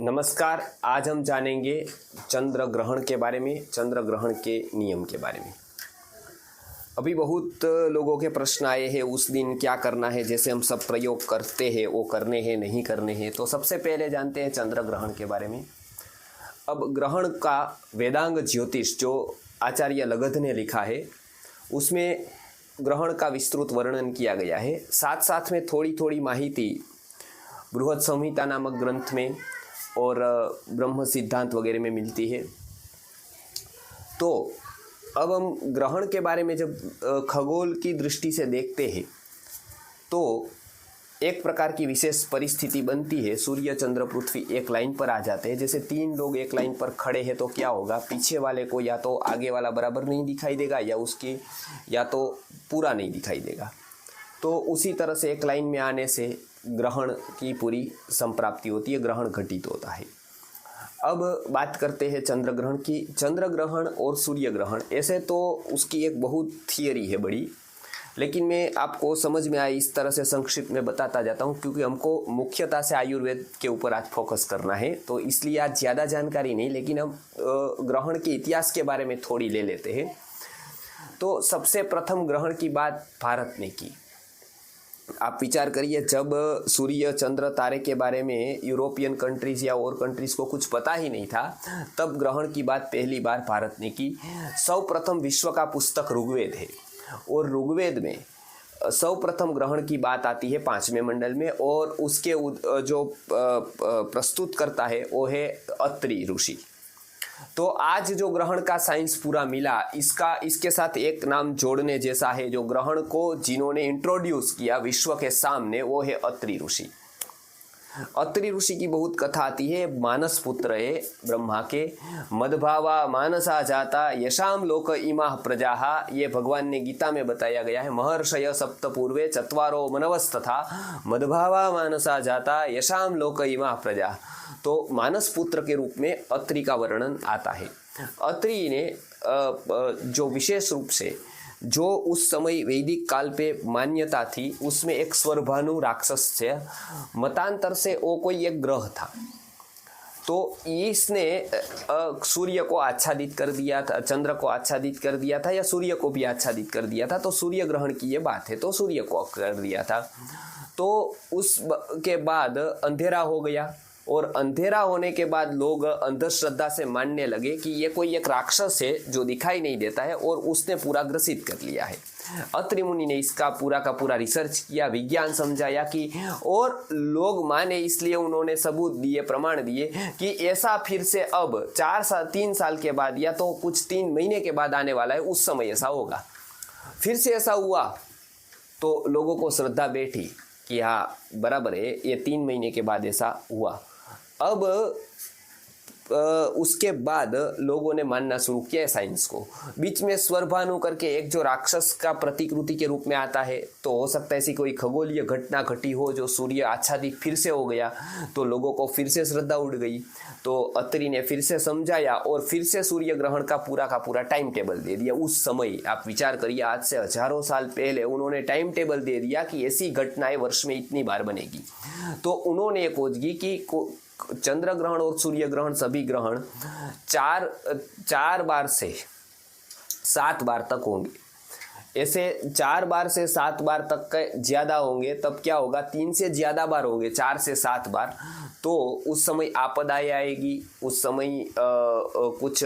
नमस्कार। आज हम जानेंगे चंद्र ग्रहण के बारे में, चंद्र ग्रहण के नियम के बारे में। अभी बहुत लोगों के प्रश्न आए हैं उस दिन क्या करना है, जैसे हम सब प्रयोग करते हैं वो करने हैं नहीं करने हैं। तो सबसे पहले जानते हैं चंद्र ग्रहण के बारे में। अब ग्रहण का वेदांग ज्योतिष जो आचार्य लगध ने लिखा है उसमें ग्रहण का विस्तृत वर्णन किया गया है। साथ साथ में थोड़ी थोड़ी माहिती बृहद संहिता नामक ग्रंथ में और ब्रह्म सिद्धांत वगैरह में मिलती है। तो अब हम ग्रहण के बारे में जब खगोल की दृष्टि से देखते हैं तो एक प्रकार की विशेष परिस्थिति बनती है। सूर्य चंद्र पृथ्वी एक लाइन पर आ जाते हैं। जैसे तीन लोग एक लाइन पर खड़े हैं तो क्या होगा, पीछे वाले को या तो आगे वाला बराबर नहीं दिखाई देगा या तो पूरा नहीं दिखाई देगा। तो उसी तरह से एक लाइन में आने से ग्रहण की पूरी संप्राप्ति होती है, ग्रहण घटित होता है। अब बात करते हैं चंद्र ग्रहण की। चंद्र ग्रहण और सूर्य ग्रहण ऐसे तो उसकी एक बहुत थियरी है बड़ी, लेकिन मैं आपको समझ में आए इस तरह से संक्षिप्त में बताता जाता हूँ, क्योंकि हमको मुख्यतः से आयुर्वेद के ऊपर आज फोकस करना है। तो इसलिए आज ज़्यादा जानकारी नहीं, लेकिन हम ग्रहण के इतिहास के बारे में थोड़ी ले लेते हैं। तो सबसे प्रथम ग्रहण की बात भारत ने की। आप विचार करिए, जब सूर्य चंद्र तारे के बारे में यूरोपियन कंट्रीज़ या और कंट्रीज़ को कुछ पता ही नहीं था, तब ग्रहण की बात पहली बार भारत ने की। सर्वप्रथम विश्व का पुस्तक ऋग्वेद है और ऋग्वेद में सर्वप्रथम ग्रहण की बात आती है 5वें मंडल में, और उसके जो प्रस्तुत करता है वो है अत्रि ऋषि। तो आज जो ग्रहण का साइंस पूरा मिला, इसके साथ एक नाम जोड़ने जैसा है। जो ग्रहण को जिन्होंने इंट्रोड्यूस किया विश्व के सामने वो है अत्रि ऋषि। अत्रि ऋषि की बहुत कथा आती है। मानस पुत्र है ब्रह्मा के। मदभावा मानसा जाता यशाम लोक इमा प्रजाहा, ये भगवान ने गीता में बताया गया है। महर्षय सप्त पूर्वे चत्वारो मनवस्तथा मदभावा मानसा जाता यशाम लोक इमा प्रजा। तो मानस पुत्र के रूप में अत्रि का वर्णन आता है। अत्रि ने जो विशेष रूप से जो उस समय वैदिक काल पे मान्यता थी उसमें एक स्वरभानु राक्षस थे। मतांतर से वो कोई एक ग्रह था। तो इसने सूर्य को आच्छादित कर दिया था, चंद्र को आच्छादित कर दिया था, या सूर्य को भी आच्छादित कर दिया था। तो सूर्य ग्रहण की ये बात है, तो सूर्य को कर दिया था। तो उसके बाद अंधेरा हो गया, और अंधेरा होने के बाद लोग अंधश्रद्धा से मानने लगे कि ये कोई एक राक्षस है जो दिखाई नहीं देता है, और उसने पूरा ग्रसित कर लिया है। अत्रि मुनि ने इसका पूरा का पूरा रिसर्च किया, विज्ञान समझाया कि, और लोग माने इसलिए उन्होंने सबूत दिए, प्रमाण दिए कि ऐसा फिर से अब 3 साल के बाद या तो कुछ 3 महीने के बाद आने वाला है, उस समय ऐसा होगा। फिर से ऐसा हुआ तो लोगों को श्रद्धा बैठी कि हाँ बराबर है, ये 3 महीने के बाद ऐसा हुआ। अब उसके बाद लोगों ने मानना शुरू किया साइंस को। बीच में स्वरभानु करके एक जो राक्षस का प्रतिकृति के रूप में आता है, तो हो सकता है ऐसी कोई खगोलीय घटना घटी हो जो सूर्य आच्छादित फिर से हो गया, तो लोगों को फिर से श्रद्धा उड़ गई। तो अत्रि ने फिर से समझाया और फिर से सूर्य ग्रहण का पूरा टाइम टेबल दे दिया। उस समय आप विचार करिए, आज से हजारों साल पहले उन्होंने टाइम टेबल दे दिया कि ऐसी घटनाएं वर्ष में इतनी बार बनेगी। तो उन्होंने खोज की कि चंद्र ग्रहण और सूर्य ग्रहण सभी ग्रहण 4 बार से 7 बार तक होंगे। ऐसे 4 बार से 7 बार तक के ज्यादा होंगे तब क्या होगा, 3 से ज्यादा बार होंगे, 4 से 7 बार, तो उस समय आपदाएं आएगी। उस समय कुछ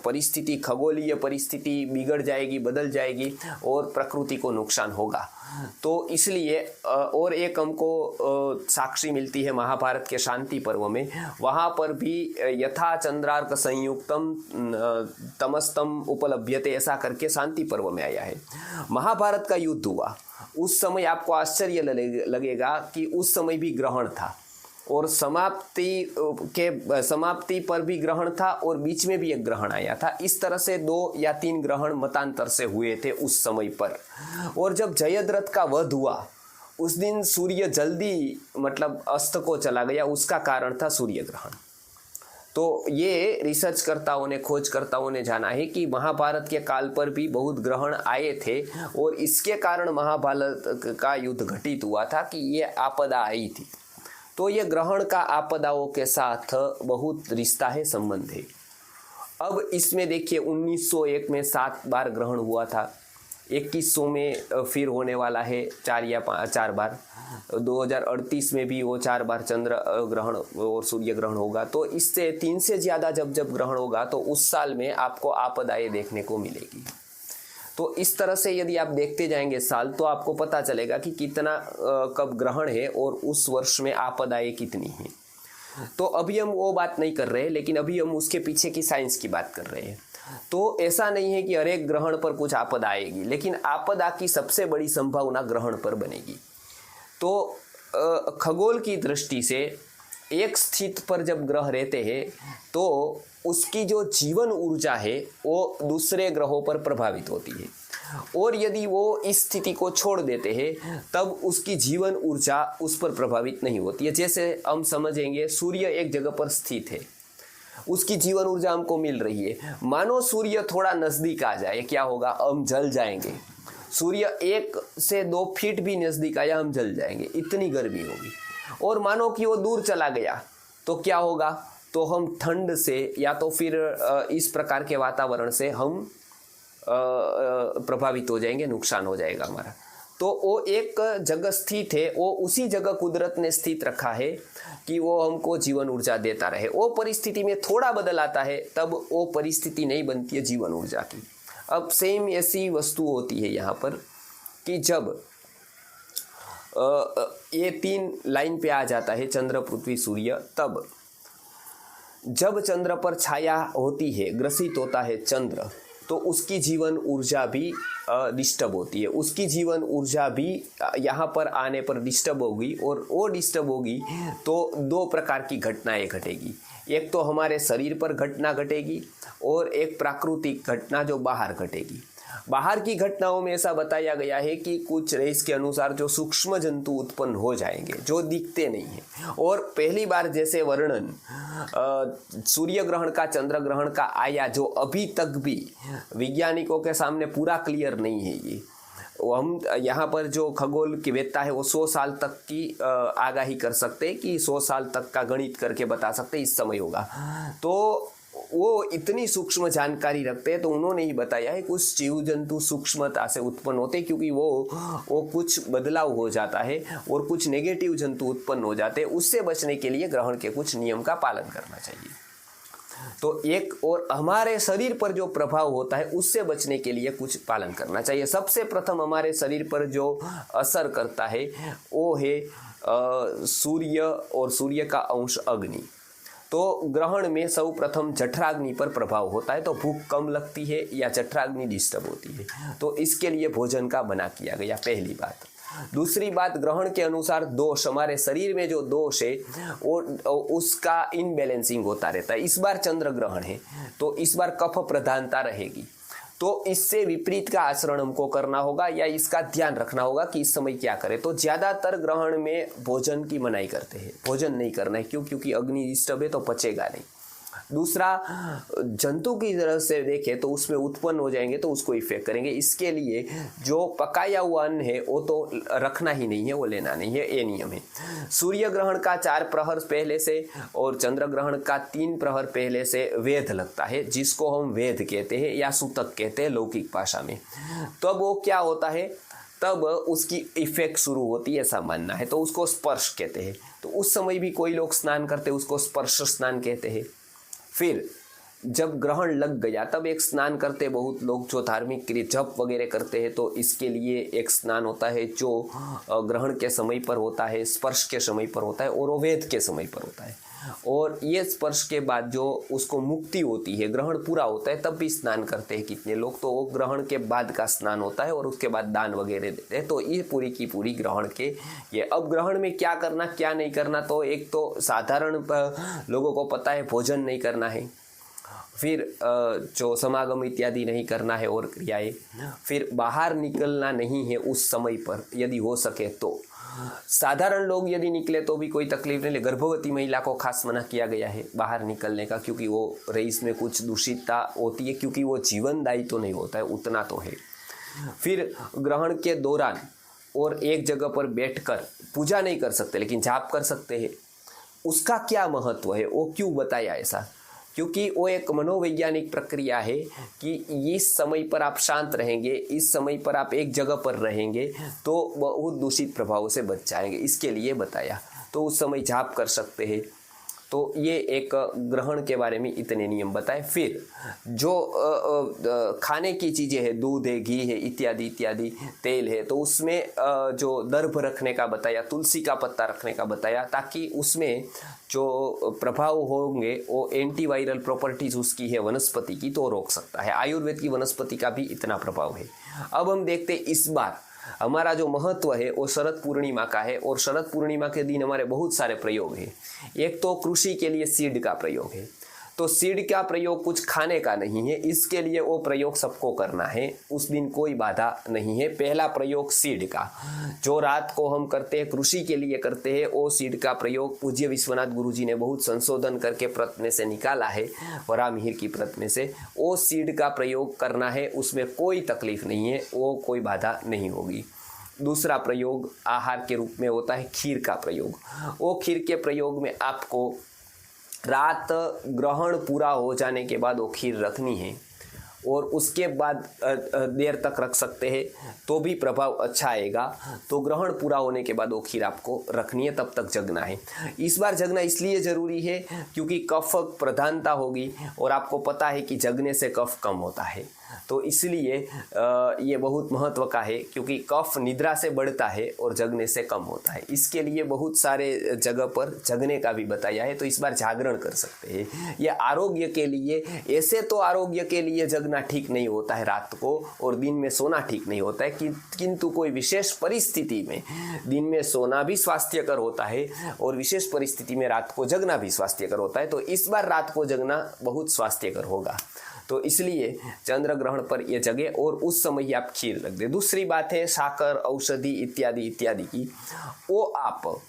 परिस्थिति, खगोलीय परिस्थिति बिगड़ जाएगी, बदल जाएगी और प्रकृति को नुकसान होगा। तो इसलिए और एक हमको साक्षी मिलती है महाभारत के शांति पर्व में। वहाँ पर भी यथा चंद्रार्क संयुक्तम तमस्तम उपलभ्यते, ऐसा करके शांति पर्व में आया है। महाभारत का युद्ध हुआ उस समय आपको आश्चर्य लगेगा कि उस समय भी ग्रहण था, और समाप्ति पर भी ग्रहण था, और बीच में भी एक ग्रहण आया था। इस तरह से 2 या 3 ग्रहण मतांतर से हुए थे उस समय पर। और जब जयद्रथ का वध हुआ उस दिन सूर्य जल्दी मतलब अस्त को चला गया, उसका कारण था सूर्य ग्रहण। तो ये रिसर्चकर्ताओं ने, खोजकर्ताओं ने जाना है कि महाभारत के काल पर भी बहुत ग्रहण आए थे, और इसके कारण महाभारत का युद्ध घटित हुआ था कि ये आपदा आई थी। तो ये ग्रहण का आपदाओं के साथ बहुत रिश्ता है, संबंध है। अब इसमें देखिए 1901 में 7 बार ग्रहण हुआ था, 2100 में फिर होने वाला है 4 बार, 2038 में भी वो 4 बार चंद्र ग्रहण और सूर्य ग्रहण होगा। तो इससे 3 से ज़्यादा जब ग्रहण होगा तो उस साल में आपको आपदाएं देखने को मिलेगी। तो इस तरह से यदि आप देखते जाएंगे साल, तो आपको पता चलेगा कि कितना कब ग्रहण है और उस वर्ष में आपदाएं कितनी हैं। तो अभी हम वो बात नहीं कर रहे हैं, लेकिन अभी हम उसके पीछे की साइंस की बात कर रहे हैं। तो ऐसा नहीं है कि हर एक ग्रहण पर कुछ आपदा आएगी, लेकिन आपदा की सबसे बड़ी संभावना ग्रहण पर बनेगी। तो खगोल की दृष्टि से एक स्थिति पर जब ग्रह रहते हैं तो उसकी जो जीवन ऊर्जा है वो दूसरे ग्रहों पर प्रभावित होती है, और यदि वो इस स्थिति को छोड़ देते हैं तब उसकी जीवन ऊर्जा उस पर प्रभावित नहीं होती है। जैसे हम समझेंगे सूर्य एक जगह पर स्थित है, उसकी जीवन ऊर्जा हमको मिल रही है। मानो सूर्य थोड़ा नज़दीक आ जाए, क्या होगा? हम जल जाएंगे। सूर्य 1 से 2 फीट भी नज़दीक आया, हम जल जाएंगे, इतनी गर्मी होगी। और मानो कि वो दूर चला गया तो क्या होगा? तो हम ठंड से या तो फिर इस प्रकार के वातावरण से हम प्रभावित हो जाएंगे, नुकसान हो जाएगा हमारा। तो वो एक जगह स्थित है, वो उसी जगह कुदरत ने स्थित रखा है कि वो हमको जीवन ऊर्जा देता रहे। वो परिस्थिति में थोड़ा बदल आता है तब वो परिस्थिति नहीं बनती है जीवन ऊर्जा की। अब सेम ऐसी वस्तु होती है यहाँ पर कि जब ये 3 लाइन पे आ जाता है चंद्र, पृथ्वी, सूर्य, तब जब चंद्र पर छाया होती है, ग्रसित होता है चंद्र, तो उसकी जीवन ऊर्जा भी डिस्टर्ब होती है। उसकी जीवन ऊर्जा भी यहाँ पर आने पर डिस्टर्ब होगी, और वो डिस्टर्ब होगी तो 2 प्रकार की घटनाएं घटेगी। एक तो हमारे शरीर पर घटना घटेगी और एक प्राकृतिक घटना जो बाहर घटेगी। बाहर की घटनाओं में ऐसा बताया गया है कि कुछ रेस के अनुसार जो सूक्ष्म जंतु उत्पन्न हो जाएंगे जो दिखते नहीं हैं। और पहली बार जैसे वर्णन सूर्य ग्रहण का, चंद्र ग्रहण का आया, जो अभी तक भी वैज्ञानिकों के सामने पूरा क्लियर नहीं है। ये हम यहाँ पर जो खगोल की वेत्ता है वो 100 साल तक की आगाही कर सकते हैं कि 100 साल तक का गणित करके बता सकते इस समय होगा। तो वो इतनी सूक्ष्म जानकारी रखते हैं, तो उन्होंने ही बताया है कुछ जीव जंतु सूक्ष्मता से उत्पन्न होते हैं, क्योंकि वो कुछ बदलाव हो जाता है और कुछ नेगेटिव जंतु उत्पन्न हो जाते हैं। उससे बचने के लिए ग्रहण के कुछ नियम का पालन करना चाहिए। तो एक और हमारे शरीर पर जो प्रभाव होता है उससे बचने के लिए कुछ पालन करना चाहिए। सबसे प्रथम हमारे शरीर पर जो असर करता है वो है सूर्य और सूर्य का अंश अग्नि। तो ग्रहण में सर्वप्रथम जठराग्नि पर प्रभाव होता है, तो भूख कम लगती है या जठराग्नि डिस्टर्ब होती है, तो इसके लिए भोजन का बना किया गया, पहली बात। दूसरी बात, ग्रहण के अनुसार दोष, हमारे शरीर में जो दोष है वो उसका इनबैलेंसिंग होता रहता है। इस बार चंद्र ग्रहण है तो इस बार कफ प्रधानता रहेगी, तो इससे विपरीत का आचरण हमको करना होगा या इसका ध्यान रखना होगा कि इस समय क्या करें। तो ज़्यादातर ग्रहण में भोजन की मनाही करते हैं, भोजन नहीं करना है। क्यों? क्योंकि अग्नि डिस्टर्ब है तो पचेगा नहीं। दूसरा, जंतु की तरह से देखें तो उसमें उत्पन्न हो जाएंगे तो उसको इफेक्ट करेंगे। इसके लिए जो पकाया हुआ अन्न है वो तो रखना ही नहीं है, वो लेना नहीं है, ये नियम है। सूर्य ग्रहण का 4 प्रहर पहले से और चंद्र ग्रहण का 3 प्रहर पहले से वेद लगता है, जिसको हम वेद कहते हैं या सूतक कहते हैं लौकिक भाषा में। तब वो क्या होता है, तब उसकी इफेक्ट शुरू होती है, ऐसा मानना है। तो उसको स्पर्श कहते हैं। तो उस समय भी कोई लोग स्नान करते हैं, उसको स्पर्श स्नान कहते हैं। फिर जब ग्रहण लग गया तब एक स्नान करते बहुत लोग जो धार्मिक क्रिया जप वगैरह करते हैं, तो इसके लिए एक स्नान होता है जो ग्रहण के समय पर होता है, स्पर्श के समय पर होता है और वेद के समय पर होता है। और ये स्पर्श के बाद जो उसको मुक्ति होती है, ग्रहण पूरा होता है तब भी स्नान करते हैं कितने लोग, तो वो ग्रहण के बाद का स्नान होता है और उसके बाद दान वगैरह देते हैं। तो ये पूरी की पूरी ग्रहण के ये। अब ग्रहण में क्या करना क्या नहीं करना, तो एक तो साधारण लोगों को पता है भोजन नहीं करना है, फिर जो समागम इत्यादि नहीं करना है और क्रियाएं, फिर बाहर निकलना नहीं है उस समय पर यदि हो सके तो। साधारण लोग यदि निकले तो भी कोई तकलीफ नहीं, गर्भवती महिला को खास मना किया गया है बाहर निकलने का, क्योंकि वो रईस में कुछ दूषितता होती है, क्योंकि वो जीवनदायी तो नहीं होता है, उतना तो है। फिर ग्रहण के दौरान और एक जगह पर बैठकर पूजा नहीं कर सकते लेकिन जाप कर सकते हैं, उसका क्या महत्व है, वो क्यों बताया ऐसा? क्योंकि वो एक मनोवैज्ञानिक प्रक्रिया है कि इस समय पर आप शांत रहेंगे, इस समय पर आप एक जगह पर रहेंगे तो बहुत दूषित प्रभावों से बच जाएंगे, इसके लिए बताया। तो उस समय जाप कर सकते हैं। तो ये एक ग्रहण के बारे में इतने नियम बताए। फिर जो खाने की चीज़ें हैं, दूध है, घी है, इत्यादि इत्यादि, तेल है, तो उसमें जो दर्भ रखने का बताया, तुलसी का पत्ता रखने का बताया, ताकि उसमें जो प्रभाव होंगे वो एंटीवायरल प्रॉपर्टीज उसकी है वनस्पति की, तो रोक सकता है। आयुर्वेद की वनस्पति का भी इतना प्रभाव है। अब हम देखते इस बार हमारा जो महत्व है वो शरद पूर्णिमा का है, और शरद पूर्णिमा के दिन हमारे बहुत सारे प्रयोग हैं। एक तो कृषि के लिए सीड का प्रयोग है, तो सीड का प्रयोग कुछ खाने का नहीं है, इसके लिए वो प्रयोग सबको करना है, उस दिन कोई बाधा नहीं है। पहला प्रयोग सीड का जो रात को हम करते हैं, कृषि के लिए करते हैं, वो सीड का प्रयोग पूज्य विश्वनाथ गुरु जी ने बहुत संशोधन करके प्रत में से निकाला है, वरामिहिर की प्रत में से। वो सीड का प्रयोग करना है, उसमें कोई तकलीफ नहीं है, वो कोई बाधा नहीं होगी। दूसरा प्रयोग आहार के रूप में होता है खीर का प्रयोग। वो खीर के प्रयोग में आपको रात ग्रहण पूरा हो जाने के बाद वो खीर रखनी है, और उसके बाद देर तक रख सकते हैं तो भी प्रभाव अच्छा आएगा। तो ग्रहण पूरा होने के बाद वो खीर आपको रखनी है, तब तक जगना है। इस बार जगना इसलिए ज़रूरी है क्योंकि कफ प्रधानता होगी, और आपको पता है कि जगने से कफ कम होता है, तो इसलिए ये बहुत महत्व का है, क्योंकि कफ निद्रा से बढ़ता है और जगने से कम होता है। इसके लिए बहुत सारे जगह पर जगने का भी बताया है, तो इस बार जागरण कर सकते हैं। ये आरोग्य के लिए, ऐसे तो आरोग्य के लिए जगना ठीक नहीं होता है रात को, और दिन में सोना ठीक नहीं होता है, किंतु कोई विशेष परिस्थिति में दिन में सोना भी स्वास्थ्यकर होता है, और विशेष परिस्थिति में रात को जगना भी स्वास्थ्यकर होता है। तो इस बार रात को जगना बहुत स्वास्थ्यकर होगा, तो इसलिए चंद्र ग्रहण पर यह जगे, और उस समय ही आप खीर रख दे। दूसरी बात है साकर, औषधि इत्यादि इत्यादि की, वो आप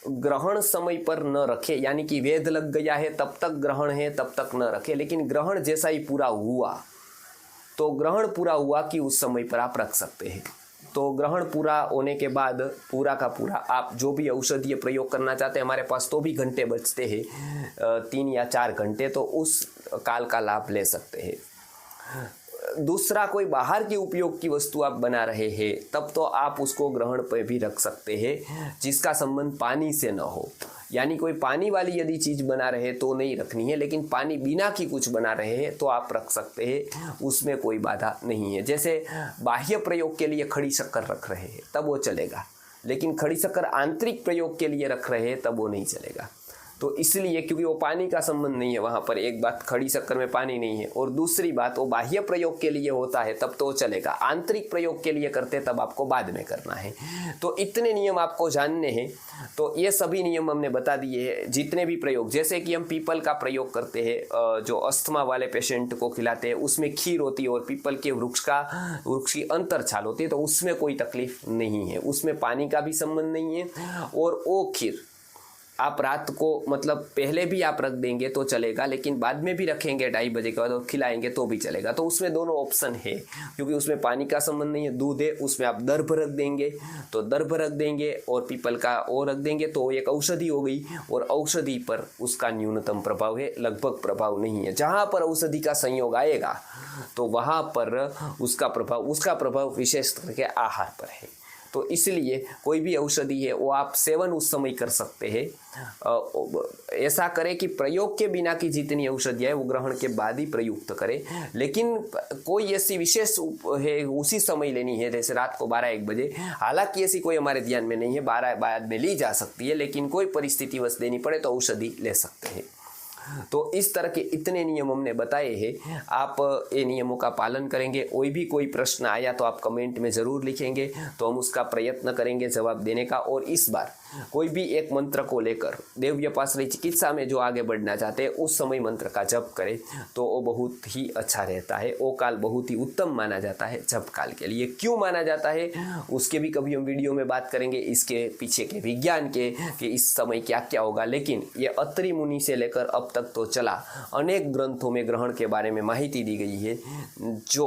ग्रहण समय पर न रखें, यानी कि वेद लग गया है तब तक ग्रहण है तब तक न रखें, लेकिन ग्रहण जैसा ही पूरा हुआ, तो ग्रहण पूरा हुआ कि उस समय पर आप रख सकते हैं। तो ग्रहण पूरा होने के बाद पूरा का पूरा आप जो भी औषधीय प्रयोग करना चाहते हैं, हमारे पास तो भी घंटे बचते हैं 3 या 4 घंटे, तो उस काल का लाभ ले सकते हैं। दूसरा, कोई बाहर की उपयोग की वस्तु आप बना रहे हैं, तब तो आप उसको ग्रहण पर भी रख सकते हैं जिसका संबंध पानी से न हो। यानी कोई पानी वाली यदि चीज़ बना रहे तो नहीं रखनी है, लेकिन पानी बिना की कुछ बना रहे हैं तो आप रख सकते हैं, उसमें कोई बाधा नहीं है। जैसे बाह्य प्रयोग के लिए खड़ी शक्कर रख रहे हैं तब वो चलेगा, लेकिन खड़ी शक्कर आंतरिक प्रयोग के लिए रख रहे हैं तब वो नहीं चलेगा। तो इसलिए क्योंकि वो पानी का संबंध नहीं है वहाँ पर, एक बात खड़ी शक्कर में पानी नहीं है, और दूसरी बात वो बाह्य प्रयोग के लिए होता है तब तो चलेगा, आंतरिक प्रयोग के लिए करते तब आपको बाद में करना है। तो इतने नियम आपको जानने हैं, तो ये सभी नियम हमने बता दिए हैं। जितने भी प्रयोग, जैसे कि हम पीपल का प्रयोग करते हैं, जो अस्थमा वाले पेशेंट को खिलाते हैं, उसमें खीर होती है और पीपल के वृक्ष की अंतर छाल होती है, तो उसमें कोई तकलीफ नहीं है, उसमें पानी का भी संबंध नहीं है। और वो खीर आप रात को, मतलब पहले भी आप रख देंगे तो चलेगा, लेकिन बाद में भी रखेंगे 2:30 बजे के बाद और खिलाएंगे तो भी चलेगा। तो उसमें दोनों ऑप्शन है, क्योंकि उसमें पानी का संबंध नहीं है, दूध है, उसमें आप दर्भ रख देंगे तो दर्भ रख देंगे, और पीपल का वो रख देंगे, तो एक औषधि हो गई, और औषधि पर उसका न्यूनतम प्रभाव है, लगभग प्रभाव नहीं है। जहाँ पर औषधि का संयोग आएगा तो वहाँ पर उसका प्रभाव विशेष करके आहार पर है। तो इसलिए कोई भी औषधि है वो आप सेवन उस समय कर सकते हैं। ऐसा करें कि प्रयोग के बिना की जितनी औषधियाँ है वो ग्रहण के बाद ही प्रयुक्त करें, लेकिन कोई ऐसी विशेष है उसी समय लेनी है, जैसे रात को 12-1 बजे। हालांकि ऐसी कोई हमारे ध्यान में नहीं है, 12 बाद में ली जा सकती है, लेकिन कोई परिस्थिति वश देनी पड़े तो औषधि ले सकते हैं। तो इस तरह के इतने नियम हमने बताए हैं, आप ये नियमों का पालन करेंगे। कोई प्रश्न आया तो आप कमेंट में ज़रूर लिखेंगे, तो हम उसका प्रयत्न करेंगे जवाब देने का। और इस बार कोई भी एक मंत्र को लेकर देवव्यपाश्रयी चिकित्सा में जो आगे बढ़ना चाहते हैं, उस समय मंत्र का जप करें तो वो बहुत ही अच्छा रहता है। वो काल बहुत ही उत्तम माना जाता है जप काल के लिए। क्यों माना जाता है उसके भी कभी हम वीडियो में बात करेंगे, इसके पीछे के विज्ञान के कि इस समय क्या क्या होगा। लेकिन ये अत्रि मुनि से लेकर अब तक तो चला, अनेक ग्रंथों में ग्रहण के बारे में माहिती दी गई है जो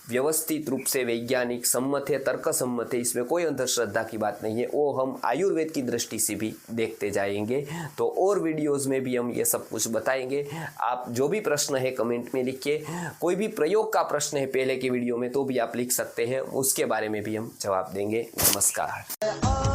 व्यवस्थित रूप से वैज्ञानिक सम्मत है, तर्क सम्मत है, इसमें कोई अंधश्रद्धा की बात नहीं है। वो हम आयुर्वेद की दृष्टि से भी देखते जाएंगे। तो और वीडियोज़ में भी हम ये सब कुछ बताएंगे। आप जो भी प्रश्न है कमेंट में लिखिए, कोई भी प्रयोग का प्रश्न है पहले की वीडियो में तो भी आप लिख सकते हैं, उसके बारे में भी हम जवाब देंगे। नमस्कार।